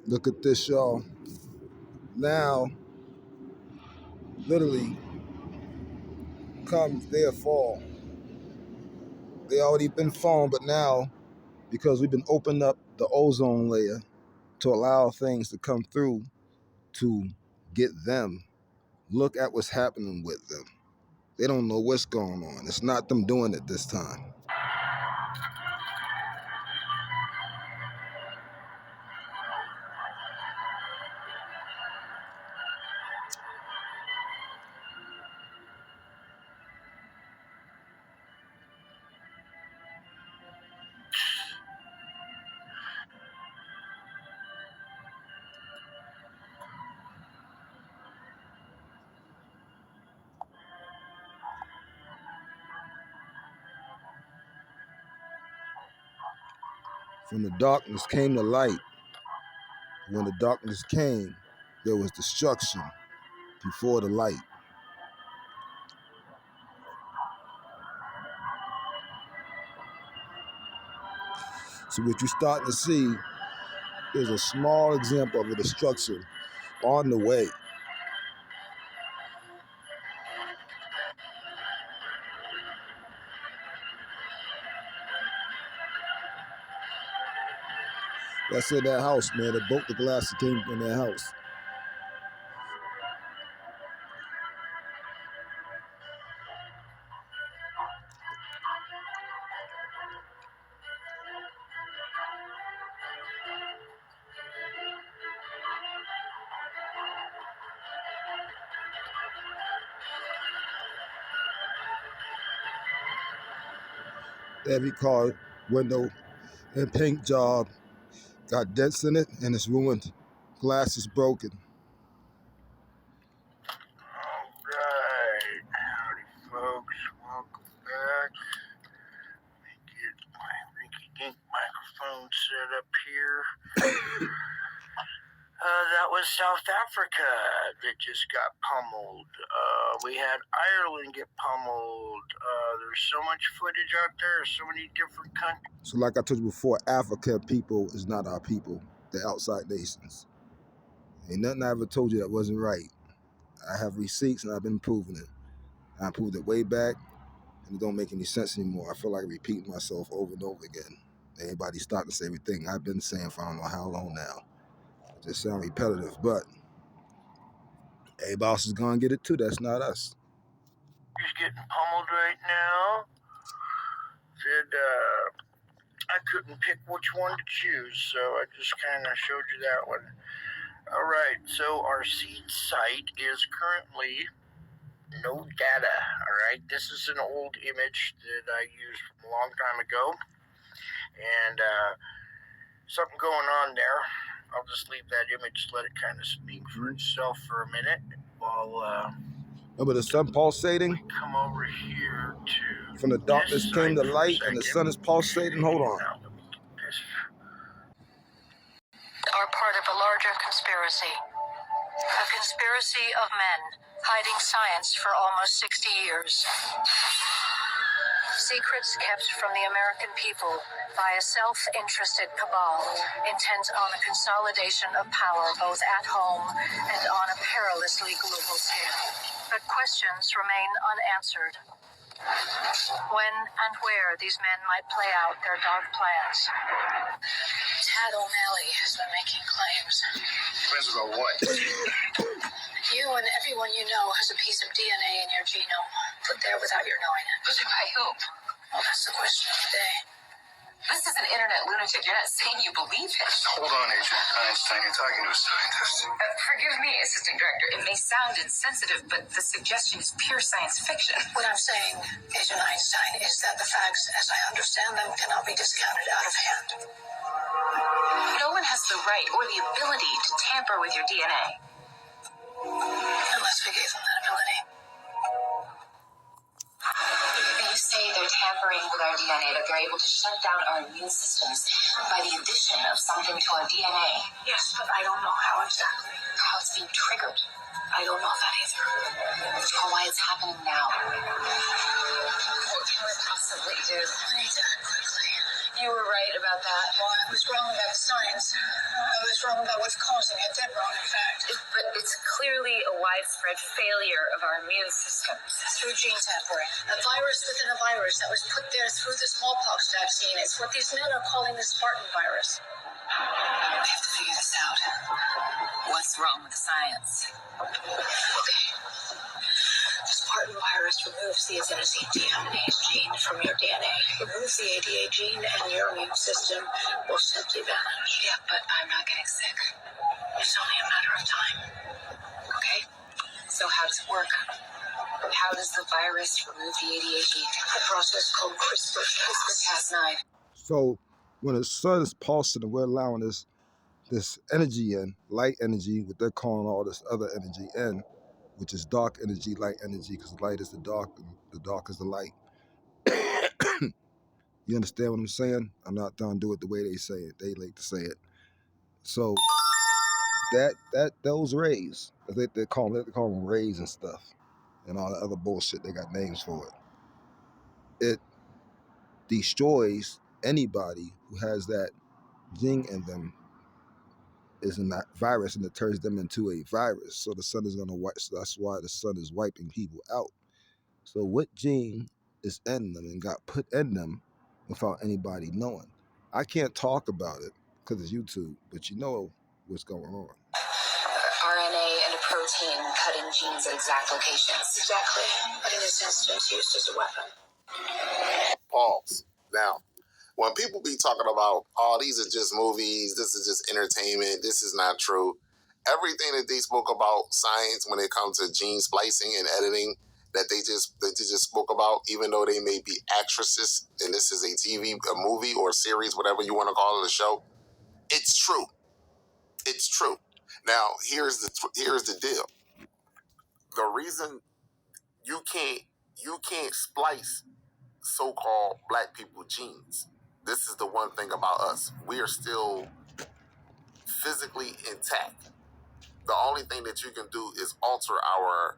Look at this, y'all. Now, literally, comes their fall. They already been falling, but now, because we've been opening up the ozone layer to allow things to come through to get them, look at what's happening with them. They don't know what's going on. It's not them doing it this time. From the darkness came the light. When the darkness came, there was destruction before the light. So what you're starting to see is a small example of a destruction on the way. That's in that house, man. They broke the glass that came in that house. Every car, window, and paint job got dents in it, and it's ruined. Glass is broken. Alright, howdy folks, welcome back. Let me get my rinky-dink microphone set up here. That was South Africa that just got pummeled. We had Ireland get pummeled. There's so much footage out there, so many different countries. So like I told you before, Africa people is not our people. They're outside nations. Ain't nothing I ever told you that wasn't right. I have receipts and I've been proving it. I proved it way back, and it don't make any sense anymore. I feel like repeating myself over and over again. Everybody starting to say everything I've been saying for I don't know how long now. It just sound repetitive, but everybody else is gonna get it too. That's not us. He's getting pummeled right now. Said I couldn't pick which one to choose, so I just kind of showed you that one. All right, so our seed site is currently no data. All right, this is an old image that I used from a long time ago, and something going on there. I'll just leave that image, let it kind of speak for itself for a minute while Remember the sun pulsating? we come over here to From the darkness came the light, and the sun is pulsating. Hold on. Are part of a larger conspiracy. A conspiracy of men hiding science for almost 60 years. Secrets kept from the American people by a self-interested cabal intent on a consolidation of power both at home and on a perilously global scale. But questions remain unanswered. When and where these men might play out their dark plans. Tad O'Malley has been making claims. Claims about what? You and everyone you know has a piece of DNA in your genome, put there without your knowing it. But by whom? Well, that's the question of the day. This is an internet lunatic. You're not saying you believe it. Hold on, Agent Einstein. You're talking to a scientist. Forgive me, Assistant Director. It may sound insensitive, but the suggestion is pure science fiction. What I'm saying, Agent Einstein, is that the facts, as I understand them, cannot be discounted out of hand. No one has the right or the ability to tamper with your DNA. Unless we gave them that ability. You say they're tampering with our DNA, that they're able to shut down our immune systems by the addition of something to our DNA. Yes, but I don't know how exactly. How it's being triggered. I don't know that either. Or why it's happening now. What can we possibly do? We need to act quickly. You were right about that. Well, I was wrong about the science. I was wrong about what's causing it. Dead wrong, in fact. But it's clearly a widespread failure of our immune systems. Through gene tampering. A virus within a virus that was put there through the smallpox vaccine. It's what these men are calling the Spartan virus. We have to figure this out. What's wrong with the science? Okay. The Spartan virus removes the adenosine deaminase gene from your DNA. Removes the ADA gene and your immune system will simply vanish. Yeah, but I'm not getting sick. It's only a matter of time. Okay? So how does it work? How does the virus remove the ADA gene? A process called CRISPR-Cas9. So when the sun is pulsing and we're allowing this energy in, light energy, what they're calling all this other energy in, which is dark energy, light energy, because light is the dark and the dark is the light. You understand what I'm saying? I'm not trying to do it the way they say it. They like to say it. So those rays, they call them rays and stuff, and all the other bullshit. They got names for it. It destroys anybody who has that gene in them, is in that virus, and it turns them into a virus. So the sun is gonna wipe. So that's why the sun is wiping people out. So what gene is in them and got put in them without anybody knowing? I can't talk about it because it's YouTube, but you know what's going on. RNA and a protein cutting genes at exact locations. Exactly. But in this instance, used as a weapon. Pause. Now, when people be talking about, oh, these are just movies, this is just entertainment, this is not true. Everything that they spoke about science when it comes to gene splicing and editing that they just spoke about, even though they may be actresses, and this is a movie or series, whatever you want to call it, a show, it's true. It's true. Now, here's the deal. The reason you can't splice so-called black people genes. This is the one thing about us. We are still physically intact. The only thing that you can do is alter our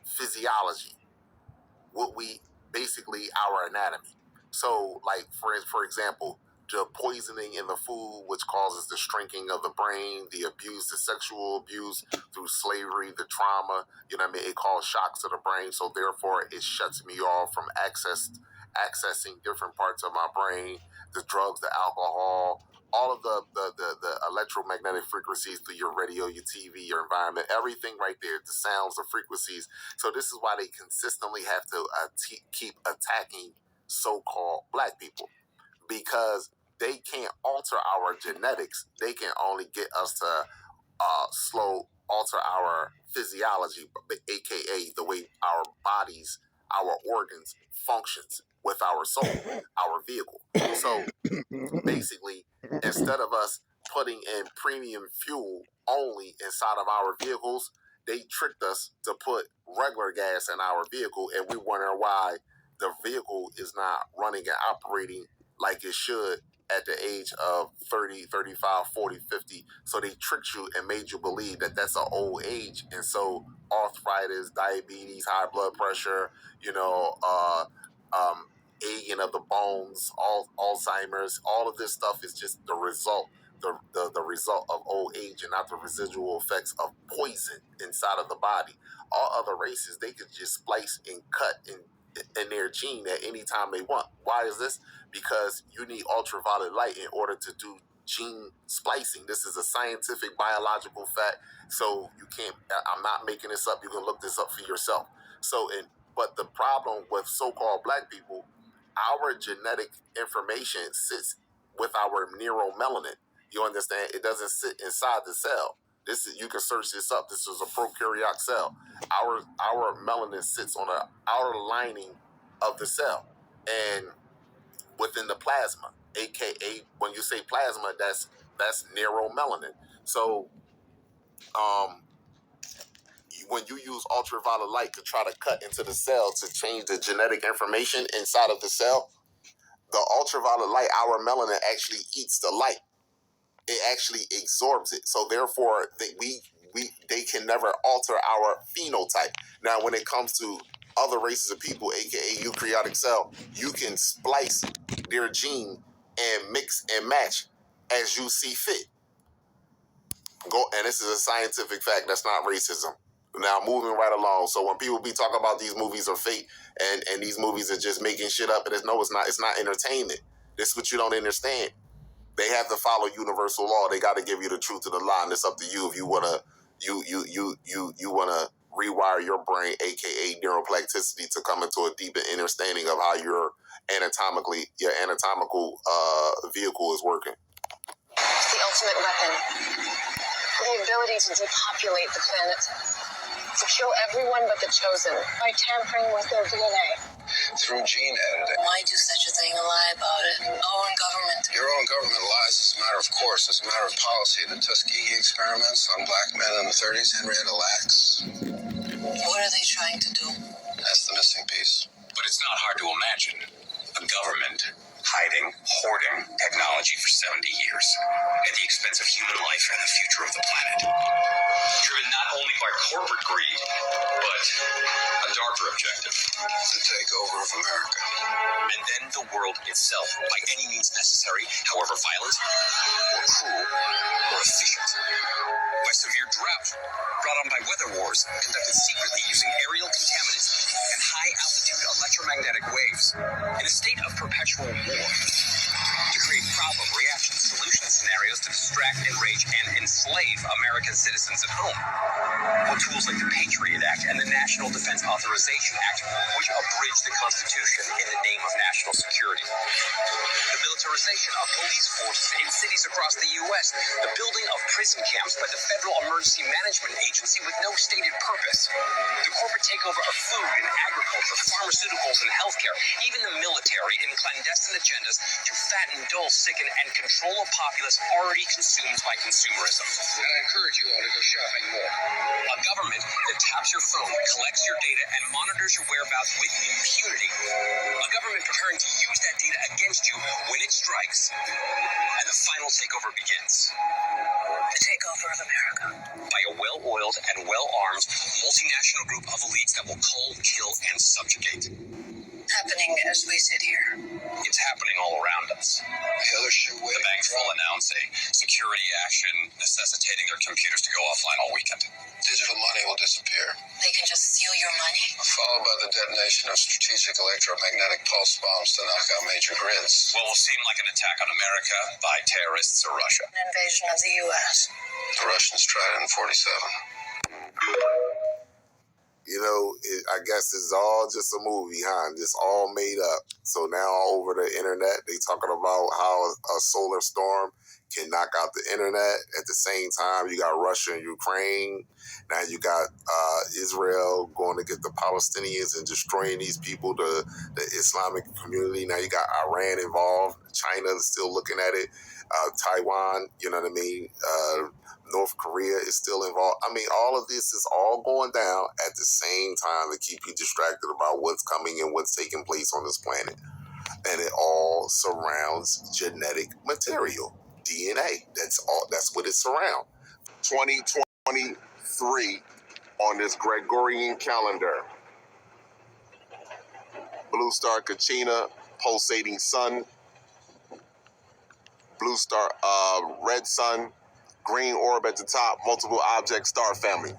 physiology. Our anatomy. So, like, for example, the poisoning in the food, which causes the shrinking of the brain, the abuse, the sexual abuse through slavery, the trauma, it causes shocks to the brain. So therefore, it shuts me off from accessing different parts of my brain, the drugs, the alcohol, all of the electromagnetic frequencies through your radio, your TV, your environment, everything right there, the sounds, the frequencies. So this is why they consistently have to keep attacking so-called black people, because they can't alter our genetics. They can only get us to alter our physiology, aka the way our bodies, our organs functions with our soul, our vehicle. So basically, instead of us putting in premium fuel only inside of our vehicles, they tricked us to put regular gas in our vehicle, and we wonder why the vehicle is not running and operating like it should at the age of 30, 35, 40, 50. So they tricked you and made you believe that that's an old age. And so arthritis, diabetes, high blood pressure, aging of the bones, Alzheimer's, all of this stuff is just the result, the result of old age and not the residual effects of poison inside of the body. All other races, they could just splice and cut in their gene at any time they want. Why is this? Because you need ultraviolet light in order to do gene splicing. This is a scientific biological fact. So you can't, I'm not making this up. You can look this up for yourself. But the problem with so-called black people, our genetic information sits with our neuromelanin. You understand? It doesn't sit inside the cell. You can search this up. This is a prokaryotic cell. Our melanin sits on the outer lining of the cell and within the plasma, aka when you say plasma, that's neuromelanin. So when you use ultraviolet light to try to cut into the cell to change the genetic information inside of the cell, the ultraviolet light, our melanin actually eats the light. It actually absorbs it. So therefore, they can never alter our phenotype. Now, when it comes to other races of people, aka eukaryotic cell, you can splice their gene and mix and match as you see fit. And this is a scientific fact. That's not racism. Now, moving right along. So when people be talking about these movies are fake and these movies are just making shit up, it's not. It's not entertainment. This is what you don't understand. They have to follow universal law. They got to give you the truth of the lie. And it's up to you if you wanna rewire your brain, aka neuroplasticity, to come into a deeper understanding of how your anatomical vehicle is working. It's the ultimate weapon. The ability to depopulate the planet. To kill everyone but the chosen. By tampering with their DNA. Through gene editing. Why do such a thing and lie about it? Our own government. Your own government lies as a matter of course, as a matter of policy. The Tuskegee experiments on black men in the 30s, Henrietta Lacks. What are they trying to do? That's the missing piece. But it's not hard to imagine a government hiding, hoarding technology for 70 years at the expense of human life and the future of the planet. Driven not only by corporate greed, but a darker objective. The takeover of America. And then the world itself, by any means necessary, however violent, or cruel, or efficient. By severe drought, brought on by weather wars, conducted secretly using aerial contaminants and high-altitude electromagnetic waves, in a state of perpetual war, to create problem, reaction, solution scenarios to distract, enrage, and enslave American citizens at home. With tools like the Patriot Act and the National Defense Authorization Act, which abridge the Constitution in the name of national security. The militarization of police forces in cities across the U.S., the building of prison camps by the Federal Emergency Management Agency with no stated purpose, the corporate takeover of food and agriculture, pharmaceuticals and healthcare, even the military in clandestine agendas to fatten, dull, sicken, and control a populace already consumed by consumerism. And I encourage you all to go shopping more. A government that taps your phone, collects your data, and monitors your whereabouts with impunity. A government preparing to use that data against you when it strikes. And the final takeover begins. The takeover of America. By a well-oiled and well-armed multinational group of elites that will cull, kill, and subjugate. Happening as we sit here. It's happening all around us. The other shoe The banks will announce a security action necessitating their computers to go offline all weekend. Digital money will disappear. They can just steal your money? Followed by the detonation of strategic electromagnetic pulse bombs to knock out major grids. What will seem like an attack on America by terrorists or Russia. An invasion of the U.S. The Russians tried it in 47. You know, I guess it's all just a movie, huh? It's all made up. So now all over the internet, they talking about how a solar storm can knock out the internet. At the same time, you got Russia and Ukraine. Now you got Israel going to get the Palestinians and destroying these people, the Islamic community. Now you got Iran involved. China is still looking at it. Taiwan, you know what I mean? North Korea is still involved. I mean, all of this is all going down at the same time to keep you distracted about what's coming and what's taking place on this planet. And it all surrounds genetic material, DNA. That's all. That's what it surrounds. 2023 on this Gregorian calendar. Blue star Kachina, pulsating sun. Blue star, red sun. Green orb at the top, multiple object star family.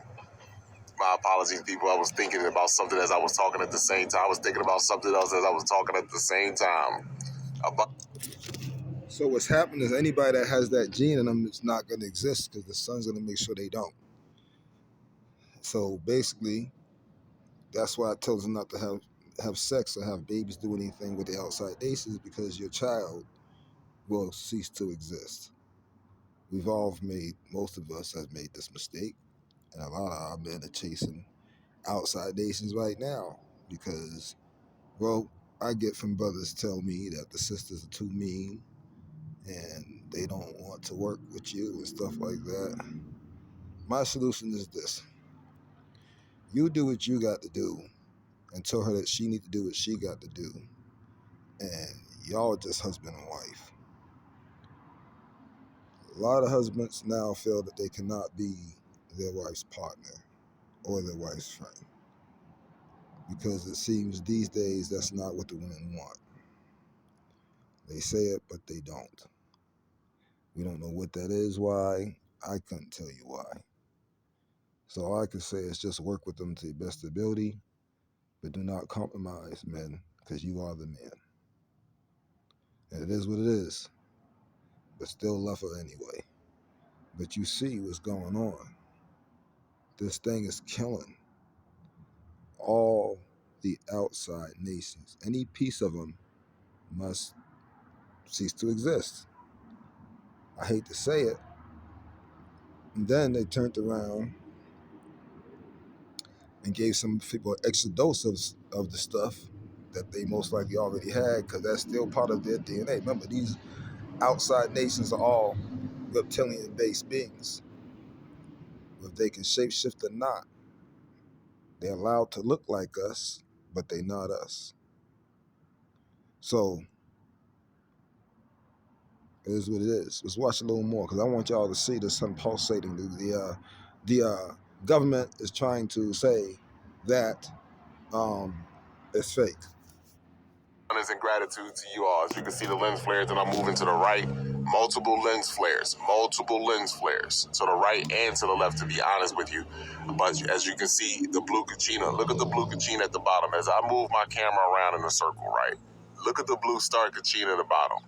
My apologies, people. I was thinking about something as I was talking at the same time. I was thinking about something else as I was talking at the same time. So what's happening is anybody that has that gene in them is not going to exist because the sun's going to make sure they don't. So basically, that's why I told them not to have sex or have babies do anything with the outside aces, because your child will cease to exist. Most of us have made this mistake, and a lot of our men are chasing outside nations right now because, well, I get from brothers tell me that the sisters are too mean and they don't want to work with you and stuff like that. My solution is this. You do what you got to do and tell her that she need to do what she got to do, and y'all just husband and wife. A lot of husbands now feel that they cannot be their wife's partner or their wife's friend because it seems these days that's not what the women want. They say it, but they don't. We don't know what that is, why. I couldn't tell you why. So all I can say is just work with them to your best ability, but do not compromise, men, because you are the man. And it is what it is, but still love her anyway. But you see what's going on. This thing is killing all the outside nations. Any piece of them must cease to exist. I hate to say it. And then they turned around and gave some people an extra dose of the stuff that they most likely already had, because that's still part of their DNA. Remember, these outside nations are all reptilian-based beings. If they can shapeshift or not, they're allowed to look like us, but they're not us. So it is what it is. Let's watch a little more, because I want y'all to see the sun pulsating. The government is trying to say that it's fake. Is in gratitude to you all. As you can see the lens flares, and I'm moving to the right. Multiple lens flares to the right and to the left, to be honest with you. But as you can see, the blue Kachina, look at the blue Kachina at the bottom. As I move my camera around in a circle, right? Look at the blue star Kachina at the bottom.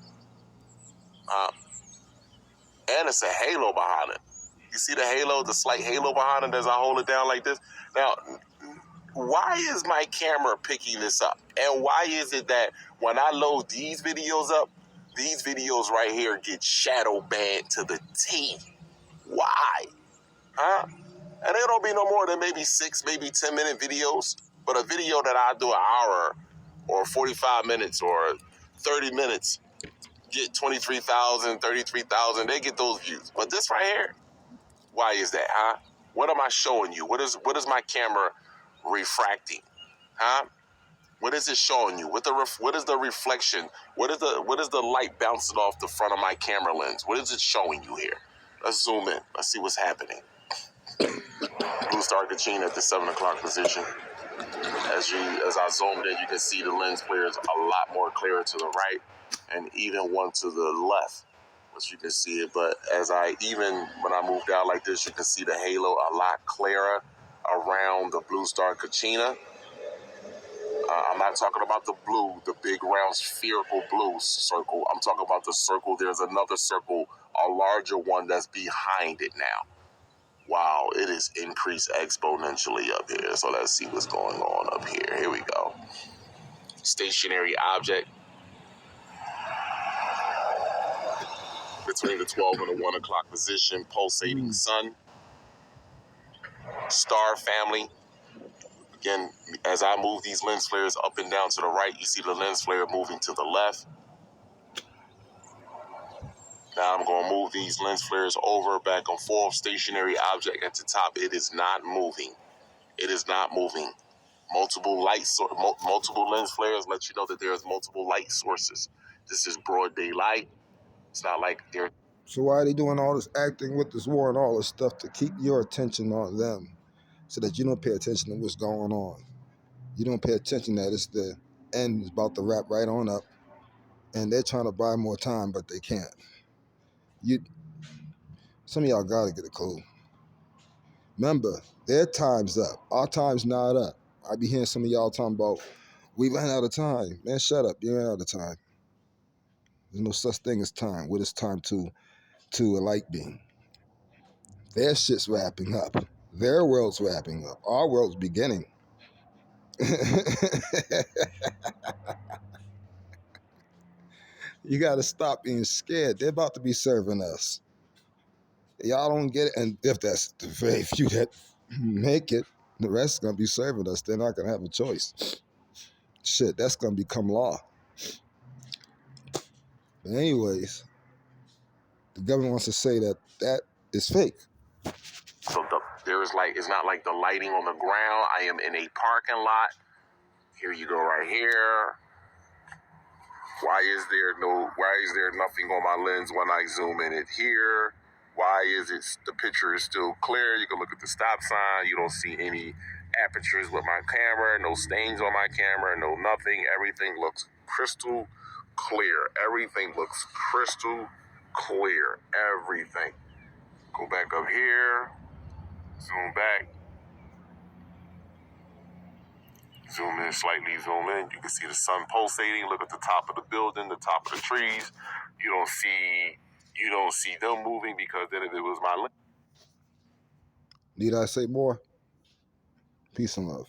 And it's a halo behind it. You see the halo, the slight halo behind it as I hold it down like this? Now, why is my camera picking this up? And why is it that when I load these videos up, these videos right here get shadow banned to the T? Why? Huh? And it don't be no more than maybe 6, maybe 10-minute videos. But a video that I do an hour or 45 minutes or 30 minutes get 23,000, 33,000. They get those views. But this right here, why is that, huh? What am I showing you? What is my camera refracting? Huh? What is it showing you? What is the reflection? What is the light bouncing off the front of my camera lens? What is it showing you here? Let's zoom in. Let's see what's happening. Blue star Kachina at the 7 o'clock position. As I zoomed in, you can see the lens flares a lot more clearer to the right, and even one to the left, which you can see it. But when I moved out like this, you can see the halo a lot clearer around the blue star Kachina. I'm not talking about the blue, the big round spherical blue circle. I'm talking about the circle. There's another circle, a larger one that's behind it now. Wow, it is increased exponentially up here. So let's see what's going on up here. Here we go. Stationary object between the 12 and the 1 o'clock position. Pulsating sun. Star family. Again, as I move these lens flares up and down to the right, you see the lens flare moving to the left. Now I'm going to move these lens flares over, back and forth. Stationary object at the top. It is not moving. It is not moving. Multiple lens flares let you know that there's multiple light sources. This is broad daylight. It's not like they're... So why are they doing all this acting with this war and all this stuff? To keep your attention on them, so that you don't pay attention to what's going on. You don't pay attention that it's the end is about to wrap right on up, and they're trying to buy more time, but they can't. Some of y'all gotta get a clue. Remember, their time's up. Our time's not up. I be hearing some of y'all talking about, we ran out of time. Man, shut up. You ran out of time. There's no such thing as time. What is time to a light being? Their shit's wrapping up. Their world's wrapping up. Our world's beginning. You got to stop being scared. They're about to be serving us. Y'all don't get it. And if that's the very few that make it, the rest is going to be serving us. They're not going to have a choice. Shit, that's going to become law. But anyways, the government wants to say that is fake. So it's not like the lighting on the ground. I am in a parking lot. Here you go right here. Why is there nothing on my lens when I zoom in it here? Why is it the picture is still clear? You can look at the stop sign. You don't see any apertures with my camera, no stains on my camera, no nothing. Everything looks crystal clear. Everything looks crystal clear. Everything. Go back up here. Zoom back. Zoom in slightly, zoom in. You can see the sun pulsating. Look at the top of the building, the top of the trees. You don't see them moving because then if it was my Need I say more? Peace and love.